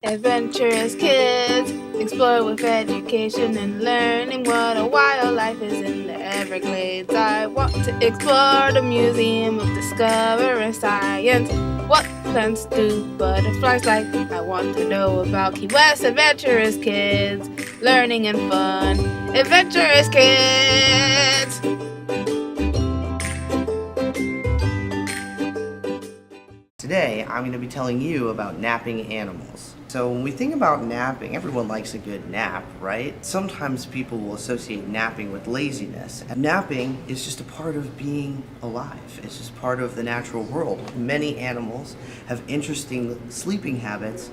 Adventurous kids explore with education and learning what a wildlife is in the Everglades. I want to explore the Museum of Discovering Science. What plants do butterflies like? I want to know about Key West adventurous kids, learning and fun. Adventurous kids! Today, I'm going to be telling you about napping animals. So when we think about napping, everyone likes a good nap, right? Sometimes people will associate napping with laziness. And napping is just a part of being alive. It's just part of the natural world. Many animals have interesting sleeping habits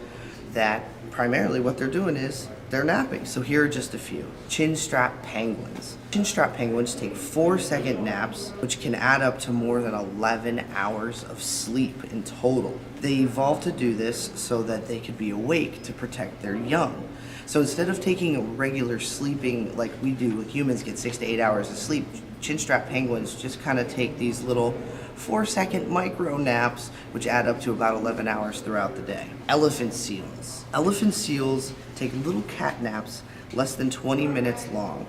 that primarily what they're doing is they're napping. So here are just a few. Chin-strap penguins. Chin-strap penguins take 4-second naps, which can add up to more than 11 hours of sleep in total. They evolved to do this so that they could be awake to protect their young. So instead of taking a regular sleeping like we do, humans get 6 to 8 hours of sleep, chin-strap penguins just kind of take these little 4-second micro naps, which add up to about 11 hours throughout the day. Elephant seals. Elephant seals take little cat naps less than 20 minutes long.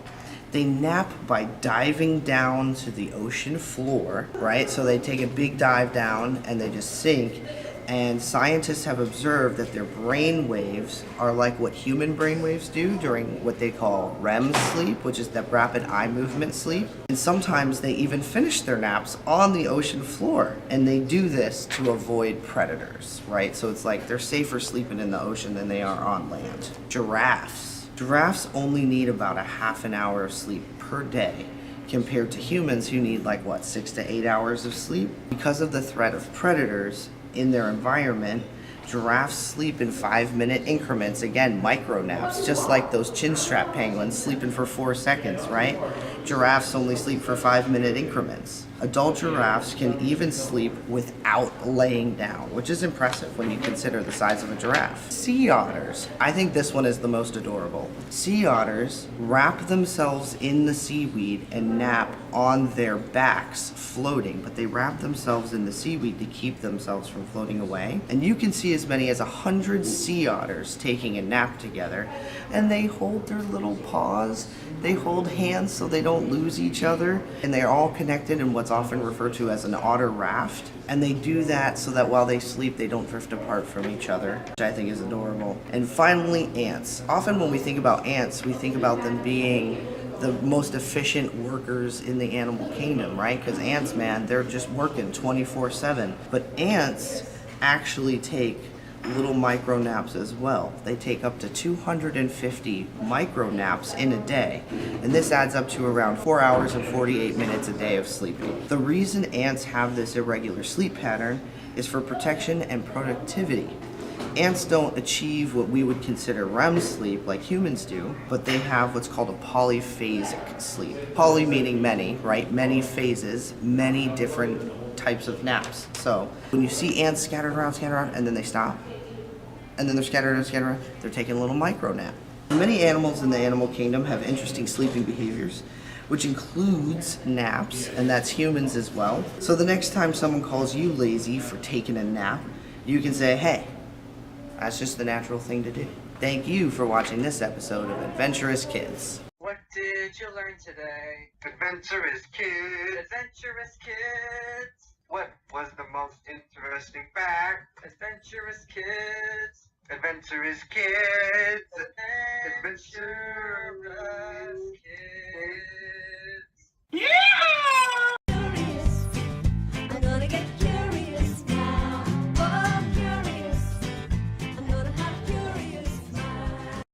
They nap by diving down to the ocean floor, right? So they take a big dive down and they just sink. And scientists have observed that their brain waves are like what human brain waves do during what they call REM sleep, which is that rapid eye movement sleep. And sometimes they even finish their naps on the ocean floor. And they do this to avoid predators, right? So it's like they're safer sleeping in the ocean than they are on land. Giraffes. Giraffes only need about a half an hour of sleep per day, compared to humans who need 6 to 8 hours of sleep. Because of the threat of predators in their environment, giraffes sleep in 5-minute increments, again, micro naps, just like those chin-strap penguins sleeping for 4 seconds, right? Giraffes only sleep for 5-minute increments. Adult giraffes can even sleep without laying down, which is impressive when you consider the size of a giraffe. Sea otters. I think this one is the most adorable. Sea otters wrap themselves in the seaweed and nap on their backs, floating, but they wrap themselves in the seaweed to keep themselves from floating away. And you can see as many as 100 sea otters taking a nap together, and they hold their little paws, they hold hands so they don't lose each other, and they're all connected in what's often referred to as an otter raft. And they do that so that while they sleep, they don't drift apart from each other, which I think is adorable. And finally, ants. Often when we think about ants, we think about them being the most efficient workers in the animal kingdom, right? Because ants, man, they're just working 24/7. But ants actually take little micro naps as well. They take up to 250 micro naps in a day, and this adds up to around 4 hours and 48 minutes a day of sleeping. The reason ants have this irregular sleep pattern is for protection and productivity. Ants don't achieve what we would consider REM sleep like humans do, but they have what's called a polyphasic sleep. Poly meaning many, right? Many phases, many different types of naps. So when you see ants scattered around, and then they stop, and then they're scattered around, they're taking a little micro nap. Many animals in the animal kingdom have interesting sleeping behaviors, which includes naps, and that's humans as well. So the next time someone calls you lazy for taking a nap, you can say, hey, that's just the natural thing to do. Thank you for watching this episode of Adventurous Kids. What did you learn today? Adventurous Kids! Adventurous Kids! What was the most interesting fact? Adventurous Kids! Adventurous Kids! Adventurous